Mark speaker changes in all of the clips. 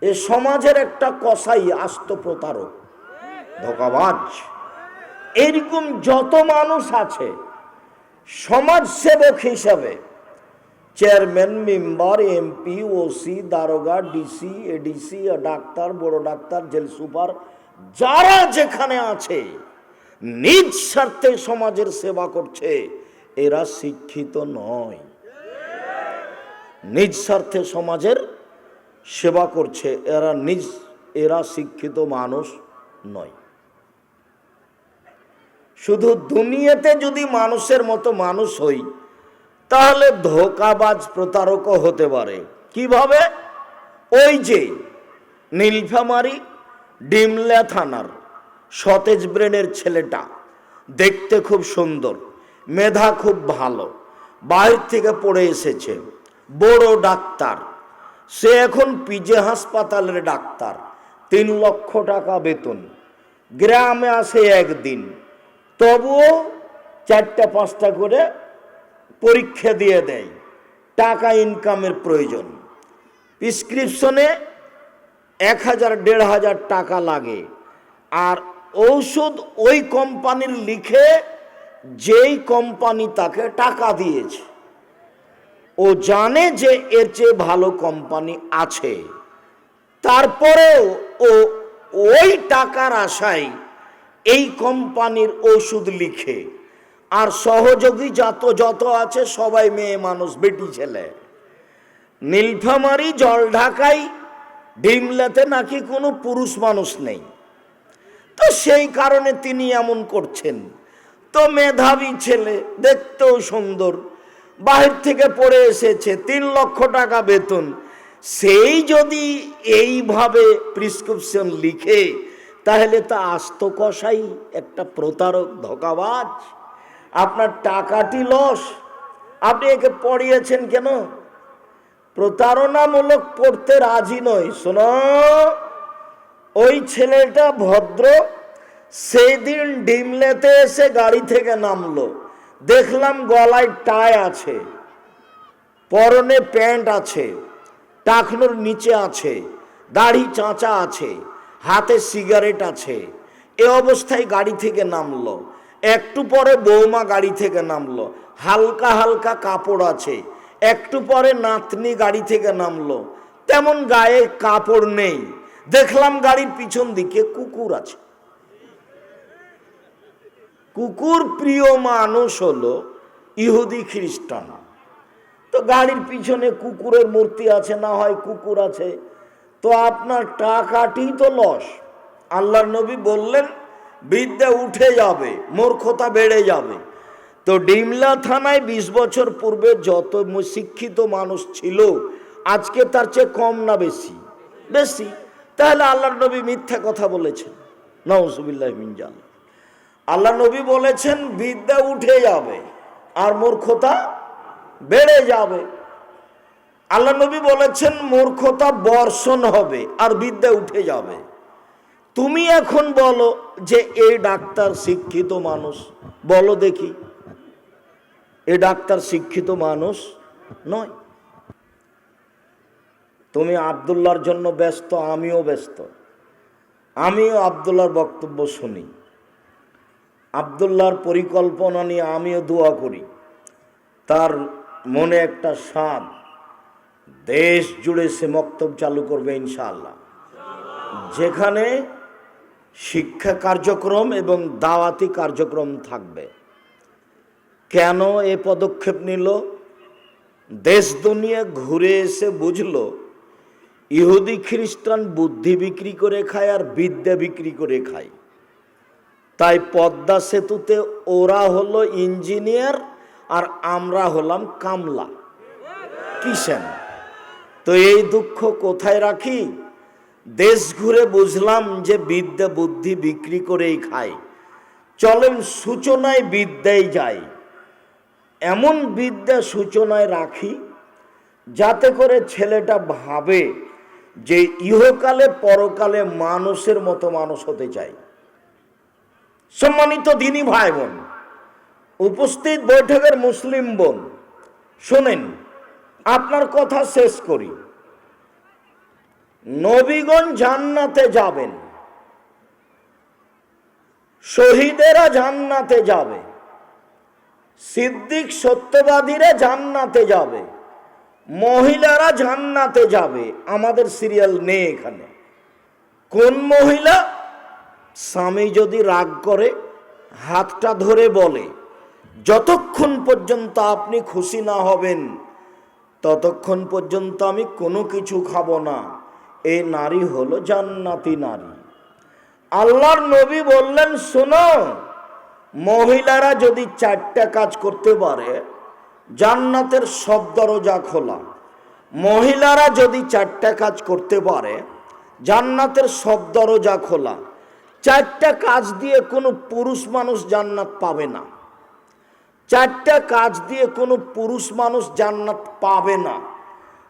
Speaker 1: এ সমাজের একটা কসাই, আস্ত প্রতারক, ধোঁকাবাজ। এরকম যত মানুষ আছে সমাজসেবক হিসাবে, চেয়ারম্যান, মেম্বার, এমপি, ওসি, দারোগা, ডিসি, এডিসি, ডাক্তার, বড় ডাক্তার, জেল সুপার, যারা যেখানে আছে নিজ স্বার্থে সমাজের সেবা করছে, এরা শিক্ষিত নয়। নিজ স্বার্থে সমাজের সেবা করছে, এরা শিক্ষিত মানুষ নয়। শুধু দুনিয়াতে যদি মানুষের মতো মানুষ হই, তাহলে ধোঁকাবাজ প্রতারকও হতে পারে। কিভাবে? ওই যে নীলফামারী ডিমলা থানার সতেজ ব্রেনের ছেলেটা, দেখতে খুব সুন্দর, মেধা খুব ভালো, বাইরে থেকে পড়ে এসেছে, বড় ডাক্তার, সে এখন পিজে হাসপাতালের ডাক্তার, 3 লক্ষ টাকা বেতন, গ্রামে আসে একদিন, তবুও 4টা-5টা করে পরীক্ষা দিয়ে দেয়, টাকা ইনকামের প্রয়োজন। প্রেসক্রিপশনে 1000-1500 টাকা লাগে, আর ঔষধ ওই কোম্পানির লিখে, যেই কোম্পানি তাকে টাকা দিয়েছে। ও জানে যে এর চেয়ে ভালো কোম্পানি আছে, তারপরেও ও ওই টাকার আশায় এই কোম্পানির ওষুধ লিখে। আর সহযোগী যত আছে সবাই মেয়ে মানুষ, বেটি ছেলে। নীলফামারী, জলঢাকায়, ডিমলাতে নাকি কোনো পুরুষ মানুষ নেই, তো সেই কারণে তিনি এমন করছেন। তো মেধাবী ছেলে, দেখতেও সুন্দর, বাহির থেকে পড়ে এসেছে, 3 লক্ষ টাকা বেতন, সেই যদি এইভাবে প্রেসক্রিপশন লিখে, তাহলে তা আস্ত কসাই, একটা প্রতারক, ধোঁকাবাজ। আপনার টাকাটি লস, আপনি একে পড়িয়েছেন কেন? প্রতারণামূলক পড়তে রাজি নয়। শোনো, ওই ছেলেটা ভদ্র, সেই দিন ডিমলেতে এসে গাড়ি থেকে নামলো, দেখলাম গলায় টাই আছে, পরনে প্যান্ট আছে, টাকনোর নিচে আছে, দাড়ি চাঁচা আছে, হাতে সিগারেট আছে, এ অবস্থায় গাড়ি থেকে নামলো। একটু পরে বৌমা গাড়ি থেকে নামলো, হালকা হালকা কাপড় আছে। একটু পরে নাতনি গাড়ি থেকে নামলো, তেমন গায়ে কাপড় নেই। দেখলাম গাড়ির পিছন দিকে কুকুর আছে। কুকুর প্রিয় মানুষ হলো ইহুদি খ্রিস্টান, তো গাড়ির পিছনে কুকুরের মূর্তি আছে, না হয় কুকুর আছে, তো আপনার টাকাটি তো লস। আল্লাহর নবী বললেন বিদ্যা উঠে যাবে, মূর্খতা বেড়ে যাবে। তো ডিমলা থানায় 20 বছর পূর্বে যত শিক্ষিত মানুষ ছিল, আজকে তার চেয়ে কম না বেশি? বেশি। তাহলে আল্লাহর নবী মিথ্যা কথা বলেছেন? নাউজুবিল্লাহ মিন যালিক। আল্লাহ নবী বলেছেন বিদ্যা উঠে যাবে আর মূর্খতা বেড়ে যাবে। আল্লাহ নবী বলেছেন মূর্খতা বর্ষণ হবে আর বিদ্যা উঠে যাবে। তুমি এখন বলো যে এই ডাক্তার শিক্ষিত মানুষ, বলো দেখি, এই ডাক্তার শিক্ষিত মানুষ নয়। তুমি আব্দুল্লাহর জন্য ব্যস্ত, আমিও ব্যস্ত, আমিও আব্দুল্লাহর বক্তব্য শুনি, আব্দুল্লাহর পরিকল্পনা নিয়ে আমিও দোয়া করি। তার মনে একটা স্বাদ, দেশ জুড়ে সে মক্তব চালু করবে ইনশাআল্লাহ, যেখানে শিক্ষা কার্যক্রম এবং দাওয়াতি কার্যক্রম থাকবে। কেন এ পদক্ষেপ নিল? দেশ দুনিয়া ঘুরে এসে বুঝলো ইহুদি খ্রিস্টান বুদ্ধি বিক্রি করে খায় আর বিদ্যা বিক্রি করে খায়। তাই পদ্মা সেতুতে ওরা হলো ইঞ্জিনিয়ার আর আমরা হলাম কামলা, কিষান। তো এই দুঃখ কোথায় রাখি? দেশ ঘুরে বুঝলাম যে বিদ্যা বুদ্ধি বিক্রি করেই খায়। চলেন সূচনায় বিদ্যায় যাই, এমন বিদ্যা সূচনায় রাখি যাতে করে ছেলেটা ভাবে যে ইহকালে পরকালে মানুষের মতো মানুষ হতে চাই। সম্মানিত দিনী ভাই বোন, উপস্থিত বৈঠকের মুসলিম বোন, শোনেন, আপনার কথা শেষ করি। নবীগণ জান্নাতে যাবেন, শহীদেরা জান্নাতে যাবে, সিদ্দিক সত্যবাদীরা জান্নাতে যাবে, মহিলারা জান্নাতে যাবে। আমাদের সিরিয়াল নেই এখানে। কোন মহিলা? স্বামী যদি রাগ করে হাতটা ধরে বলে, যতক্ষণ পর্যন্ত আপনি খুশি না হবেন ততক্ষণ পর্যন্ত আমি কোনো কিছু খাবো না, এই নারী হলো জান্নাতি নারী। আল্লাহর নবী বললেন, শোনো, মহিলারা যদি 4টা কাজ করতে পারে জান্নাতের সব দরজা খোলা। মহিলারা যদি 4টা কাজ করতে পারে জান্নাতের সব দরজা খোলা। 4টা কাজ দিয়ে কোনো পুরুষ মানুষ জান্নাত পাবে না। 4টা কাজ দিয়ে কোনো পুরুষ মানুষ জান্নাত পাবে না।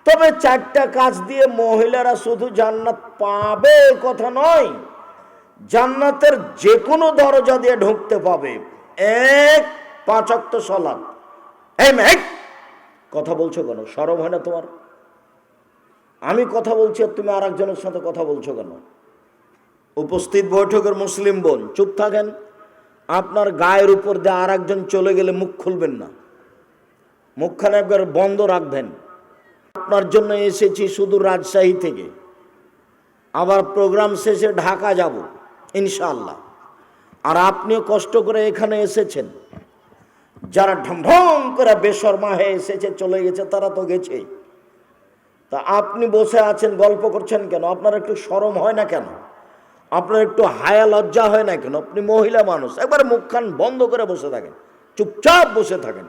Speaker 1: তবে 4টা কাজ দিয়ে মহিলারা শুধু জান্নাত পাবে কথা নয়, জান্নাতের যে কোনো দরজা দিয়ে ঢুকতে পাবে। 1, 5 ওয়াক্ত সালাত। এই মেয়ে, কথা বলছো কেন? শরম হয় না তোমার? আমি কথা বলছি আর তুমি আর একজনের সাথে কথা বলছো কেন? উপস্থিত বৈঠকের মুসলিম বোন, চুপ থাকেন। আপনার গায়ের উপর দিয়ে আর একজন চলে গেলে মুখ খুলবেন না, মুখখানে একবার বন্ধ রাখবেন। আপনার জন্য এসেছি শুধু রাজশাহী থেকে, আবার প্রোগ্রাম শেষে ঢাকা যাব ইনশাআল্লাহ। আর আপনিও কষ্ট করে এখানে এসেছেন। যারা ঢমঢম করে বেশরমা হয়ে এসেছে চলে গেছে তারা তো গেছে, তা আপনি বসে আছেন গল্প করছেন কেন? আপনার একটু শরম হয় না কেন? আপনার একটু হায়া লজ্জা হয় না কেন? আপনি মহিলা মানুষ, একবার মুখখান বন্ধ করে বসে থাকেন, চুপচাপ বসে থাকেন।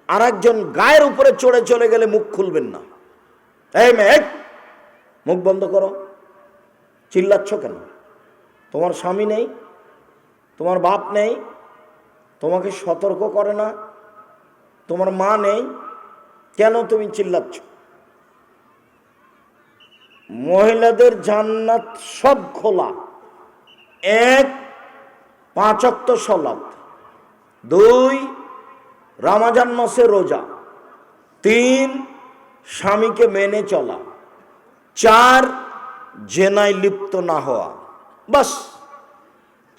Speaker 1: আর একজন গায়ের উপরে চড়ে চলে গেলে মুখ খুলবেন না। এই মেয়ে, মুখ বন্ধ করো। চিল্লাচ্ছ কেন? তোমার স্বামী নেই, তোমার বাপ নেই, তোমাকে সতর্ক করে না, তোমার মা নেই, কেন তুমি চিল্লাচ্ছ? মহিলাদের জান্নাত সব খোলা। 1, 5 ওয়াক্ত সালাত, 2, রমজান মাসে রোজা, 3, স্বামীকে মেনে চলা, 4, জেনায় লিপ্ত না হওয়া। বাস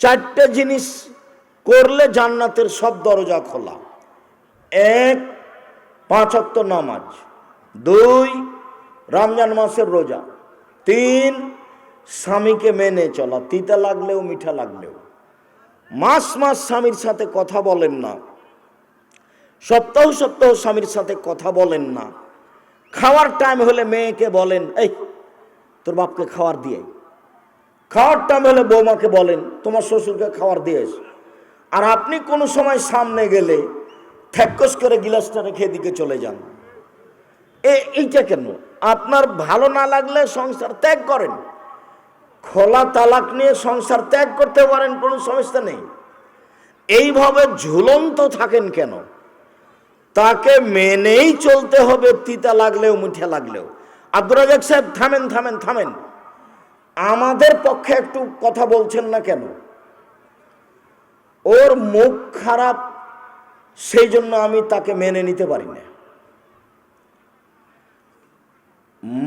Speaker 1: 4টে জিনিস করলে জান্নাতের সব দরজা খোলা। 1, 5 ওয়াক্ত নামাজ, 2, রমজান মাসের রোজা, 3, স্বামীকে মেনে চলা, তিতা লাগলেও মিঠা লাগলেও। মাস মাস স্বামীর সাথে কথা বলেন না, সপ্তাহ সপ্তাহ স্বামীর সাথে কথা বলেন না। খাওয়ার টাইম হলে মেয়েকে বলেন, এই তোর বাপকে খাওয়ার দিয়ে। খাওয়ার টাইম হলে বৌমাকে বলেন, তোমার শ্বশুরকে খাওয়ার দিয়েছ। আর আপনি কোনো সময় সামনে গেলে থ্যাকস করে গিলাসটা রেখে এদিকে চলে যান। এইটা কেন? আপনার ভালো না লাগলে সংসার ত্যাগ করেন, খোলা তালাক নিয়ে সংসার ত্যাগ করতে পারেন, কোনো সমস্যা নেই। এইভাবে ঝুলন্ত থাকেন কেন? তাকে মেনেই চলতে হবে, তিতা লাগলেও মিঠা লাগলেও। আব্দুর রাজাক সাহেব, থামেন থামেন থামেন, আমাদের পক্ষে একটু কথা বলছেন না কেন? ওর মুখ খারাপ, সেই জন্য আমি তাকে মেনে নিতে পারি না।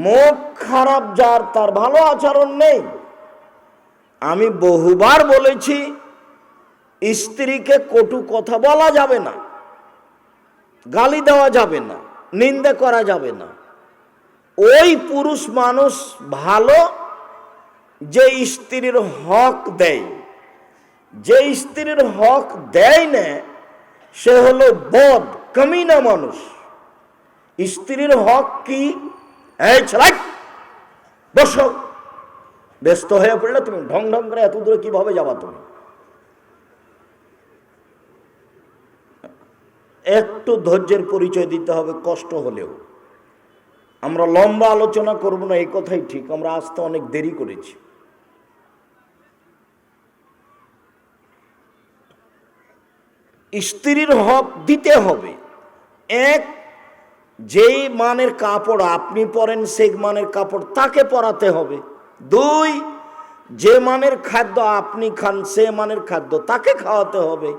Speaker 1: মুখ খারাপ যার, তার ভালো আচরণ নেই। আমি বহুবার বলেছি, স্ত্রীকে কটু কথা বলা যাবে না, গালি দেওয়া যাবে না, নিন্দা করা যাবে না। ওই পুরুষ মানুষ ভালো যে স্ত্রীর হক দেয়। যে স্ত্রীর হক দেয় না সে হলো বদ কামিনা মানুষ। স্ত্রীর হক কি? এই ছেলে বসো, ব্যস্ত হয়ে পড়লে তুমি ঢং ঢং করে এত দূরে কিভাবে যাবা? তুমি একটু ধৈর্যের পরিচয় দিতে হবে, কষ্ট হলেও। আমরা লম্বা আলোচনা করব না, এই কথাই ঠিক। আমরা আসতে অনেক দেরি করেছি। স্ত্রীর হক দিতে হবে। 1, যেই মানের কাপড় আপনি পরেন সেই মানের কাপড় তাকে পরাতে হবে। 2, যে মানের খাদ্য আপনি খান সে মানের খাদ্য তাকে খাওয়াতে হবে।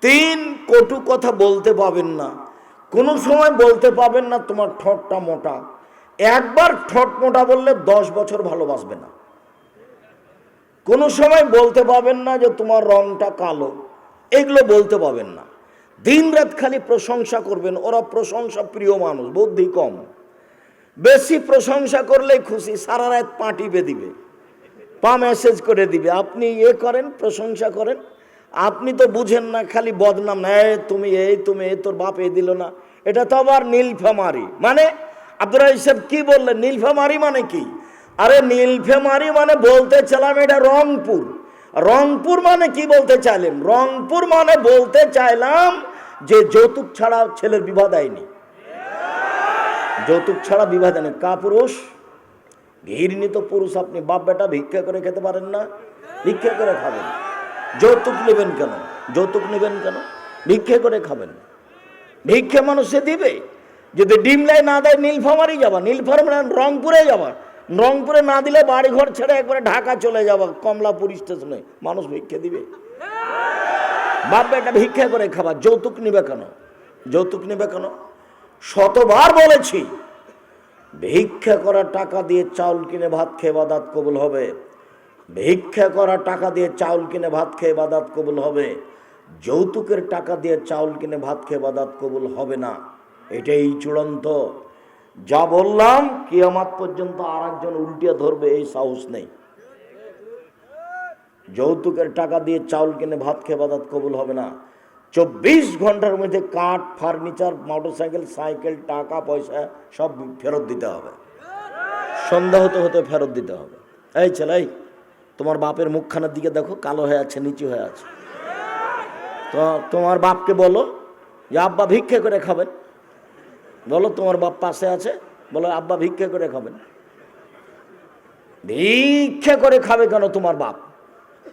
Speaker 1: 3, কটু কথা বলতে পাবেন না, কোনো সময় বলতে পাবেন না তোমার ঠোঁটটা মোটা, একবার ঠোঁট মোটা বললে 10 বছর ভালোবাসবে না। কোনো সময় বলতে পাবেন না যে তোমার রংটা কালো, এগুলো বলতে পাবেন না। দিন রাত খালি প্রশংসা করবেন। ওরা প্রশংসা প্রিয় মানুষ, বুদ্ধি কম। বেশি প্রশংসা করলেই খুশি, সারা রাত পা টিপে দিবে, পা মেসেজ করে দিবে। আপনি করেন, প্রশংসা করেন, আপনি তো বুঝেন না, খালি বদনাম না, তুমি তোর বাপ দিল না। এটা তো আবার নীলফামারি। মানে আব্দুর রাজ্জাক সাহেব কি বললেন? নীলফামারি মানে কি? আরে নীলফামারি মানে বলতে চাইলাম এটা রংপুর। রংপুর মানে কি বলতে চাইলেন? রংপুর মানে বলতে চাইলাম যে যৌতুক ছাড়া ছেলের বিবাহ দেয়নি, যৌতুক ছাড়া বিবাহ দেয়নি। কাপুরুষ ঘৃণিত পুরুষ আপনি। বাপ বেটা ভিক্ষা করে খেতে পারেন না? ভিক্ষা করে খাবেন। যৌতুক নেবেন কেন? যৌতুক নেবেন কেন? ভিক্ষা করে খাবেন। ভিক্ষা মানুষে দিবে। যদি ডিমলাই না দেয় নীলফামারি যাবা, নীলফামারি রংপুরে যাবা, রংপুরে না দিলে বাড়ি ঘর ছেড়ে একবারে ঢাকা চলে যাবা, কমলাপুর স্টেশনে। মানুষ ভিক্ষা দিবে? বাপ বেটা ভিক্ষা করে খাবা। যৌতুক নিবে কেন? যৌতুক নিবে কেন? শতবার বলেছি, ভিক্ষা করা টাকা দিয়ে চাউল কিনে ভাত খেয়ে ইবাদত কবুল হবে। ভিক্ষা করা টাকা দিয়ে চাউল কিনে ভাত খেয়ে ইবাদত কবুল হবে। যৌতুকের টাকা দিয়ে চাউল কিনে ভাত খেয়ে ইবাদত কবুল হবে না। এটাই চূড়ান্ত। যা বললাম কিয়ামত পর্যন্ত আর একজন উল্টিয়ে ধরবে এই সাহস নেই। যৌতুকের টাকা দিয়ে চাউল কিনে ভাত খেয়ে ইবাদত কবুল হবে না। 24 ঘন্টার মধ্যে কাঠ, ফার্নিচার, মোটরসাইকেল, সাইকেল, টাকা পয়সা সব ফেরত দিতে হবে। সন্ধ্যা হতে হতে ফেরত দিতে হবে। এই ছেলে, তোমার বাপের মুখখানার দিকে দেখো, কালো হয়ে আছে, নিচু হয়ে আছে। তো তোমার বাপকে বলো যে আব্বা ভিক্ষা করে খাবেন। বলো, তোমার বাপ পাশে আছে, বলো আব্বা ভিক্ষা করে খাবেন। ভিক্ষা করে খাবে কেন তোমার বাপ?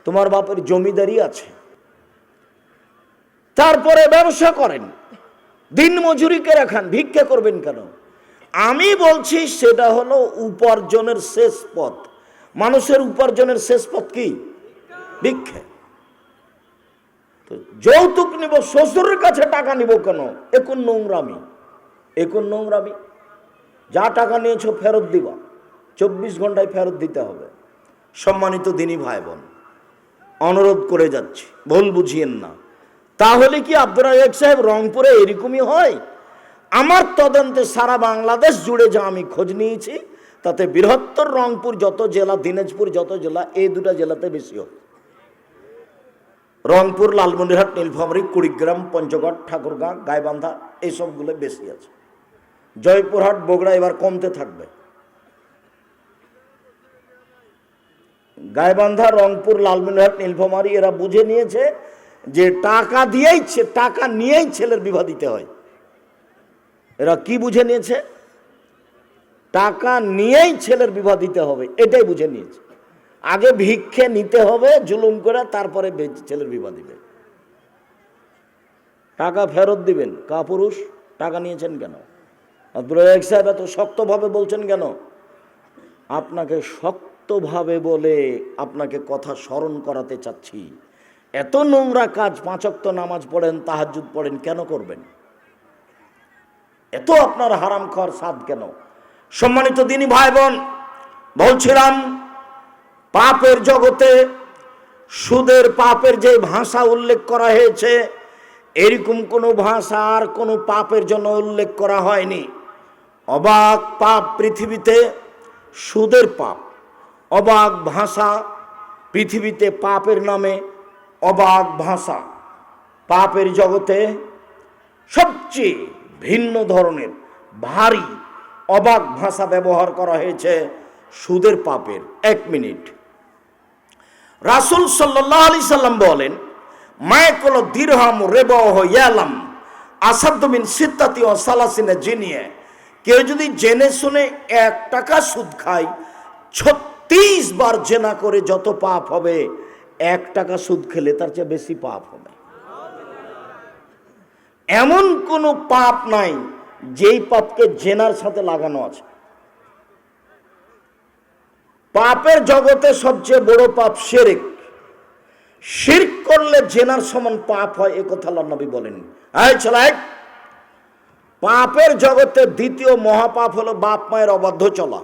Speaker 1: তোমার বাপের জমিদারি আছে। তারপরে ব্যবসা করেন, দিন মজুরি করে খান, ভিক্ষা করবেন কেন? আমি বলছি সেটা হলো উপার্জনের শেষ পথ। মানুষের উপার্জনের শেষ পথ কি? ভিক্ষা। তো যৌতুক নিব, শ্বশুরের কাছে টাকা নিব কেন? এখন নোংরামি, এখন নোংরামি। যা টাকা নিয়েছো ফেরত দিবা, 24 ঘন্টায় ফেরত দিতে হবে। সম্মানিত দিনী ভাই বোন, অনুরোধ করে যাচ্ছি, ভুল বুঝিয়েন না। তাহলে কি আব্দুর রাজ্জাক সাহেব রংপুরে এরকমই হয়? আমার তদন্তে সারা বাংলাদেশ জুড়ে যা আমি খোঁজ নিয়েছি, তাতে বৃহত্তর রংপুর যত জেলা, দিনাজপুর যত জেলা, এই দুটা জেলাতে বেশি হয়। রংপুর, লালমনিরহাট, নীলফামারী, কুড়িগ্রাম, পঞ্চগড়, ঠাকুরগাঁ, গাইবান্ধা, এইসবগুলো বেশি আছে। জয়পুরহাট, বগুড়া এবার কমতে থাকবে। গাইবান্ধা, রংপুর, লালমনিরহাট, নীলফামারী এরা বুঝে নিয়েছে যে টাকা দিয়েই, টাকা নিয়েই ছেলের বিবাহ দিতে হয়। এরা কি বুঝে নিয়েছে? টাকা নিয়েই ছেলের বিবাহ দিতে হবে, এটাই বুঝে নিয়েছে। আগে ভিক্ষে নিতে হবে জুলুম করে, তারপরে ছেলের বিবাহ দিবে। টাকা ফেরত দিবেন। কাপুরুষ, টাকা নিয়েছেন কেন? আব্দুর রাজ্জাক সাহেব এত শক্তভাবে বলছেন কেন? আপনাকে শক্তভাবে বলে আপনাকে কথা স্মরণ করাতে চাচ্ছি। এত নোংরা কাজ, 5 ওয়াক্ত নামাজ পড়েন, তাহাজ্জুদ পড়েন, কেন করবেন? এত আপনার হারাম খাওয়ার স্বাদ কেন? সম্মানিত দিনী ভাই বোন, বলছিলাম পাপের জগতে সুদের পাপের যে ভাষা উল্লেখ করা হয়েছে, এরকম কোনো ভাষা আর কোনো পাপের জন্য উল্লেখ করা হয়নি। অবাক পাপ পৃথিবীতে, সুদের পাপ। অবাক ভাষা পৃথিবীতে, পাপের নামে অবাক ভাষা। পাপের জগতে সবচেয়ে ভিন্ন ধরনের ভারী অবাক ভাষা ব্যবহার করা হয়েছে সুদের পাপের। 1 মিনিট। রাসূল সাল্লাল্লাহু আলাইহি সাল্লাম বলেন, মায়াকুল দিরহাম রিবাহ ইয়ালাম আসাদ্দু মিন সিত্তাতি ওয়া সালাসিনা জিনিয়া। কেউ যদি জেনে শুনে 1 টাকা সুদ খায়, 36 বার জেনা করে যত পাপ হবে, 1 টাকা সুদ খেলে তার চেয়ে বেশি পাপ হবে। এমন কোনো পাপ নাই যেই পাপকে জেনার সাথে লাগানো আছে। পাপের জগতে সবচেয়ে বড় পাপ শিরক। শিরক করলে জেনার সমান পাপ হয়, এ কথা আল্লাহর নবী বলেন। এই ছেলে, পাপের জগতে দ্বিতীয় মহাপাপ হলো বাপ মায়ের অবাধ্য চলা।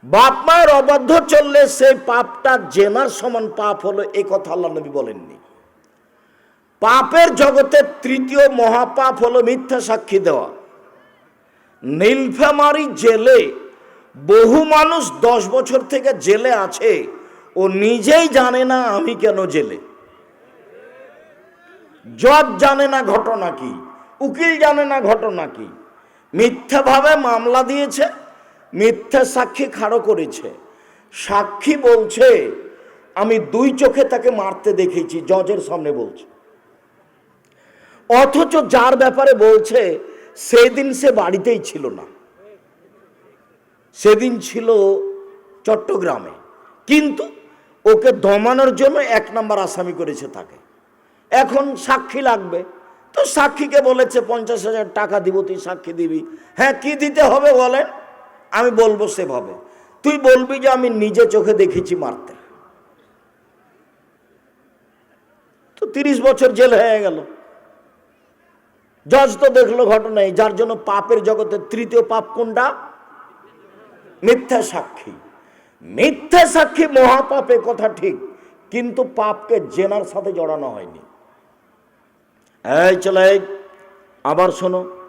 Speaker 1: বাপ মায়ের অবাধ্য চললে সেই পাপটা জেনার সমান পাপ হলো, এই কথা আল্লাহ নবী বলেননি। পাপের জগতে তৃতীয় মহাপাপ হলো মিথ্যা সাক্ষী দেওয়া। নীলফামারী জেলে বহু মানুষ 10 বছর থেকে জেলে আছে, ও নিজেই জানে না আমি কেন জেলে। জজ জানে না ঘটনা কি, উকিল জানে না ঘটনা কি। মিথ্যাভাবে মামলা দিয়েছে, মিথ্যা সাক্ষী খাড়ো করেছে। সাক্ষী বলছে আমি 2 চোখে তাকে মারতে দেখেছি, জজের সামনে বলছে। অথচ যার ব্যাপারে বলছে সেদিন সে বাড়িতেই ছিল না, সেদিন ছিল চট্টগ্রামে, কিন্তু ওকে দমানোর জন্য 1 নম্বর আসামি করেছে তাকে। এখন সাক্ষী লাগবে, তো সাক্ষীকে বলেছে 50,000 টাকা দিব, তুই সাক্ষী দিবি। হ্যাঁ, কি দিতে হবে বলেন? আমি বলবো সেভাবে। তুই বলবি যে আমি নিজে চোখে দেখেছি মারতে। তো 30 বছর জেল হয়ে গেল। জজ তো দেখলো ঘটনায়, যার জন্য পাপের জগতে তৃতীয় পাপ কোনটা? মিথ্যা সাক্ষী। মিথ্যা সাক্ষী মহাপাপে, কথা ঠিক, কিন্তু পাপকে জেনার সাথে জড়ানো হয়নি। এই চলে আবার শোনো,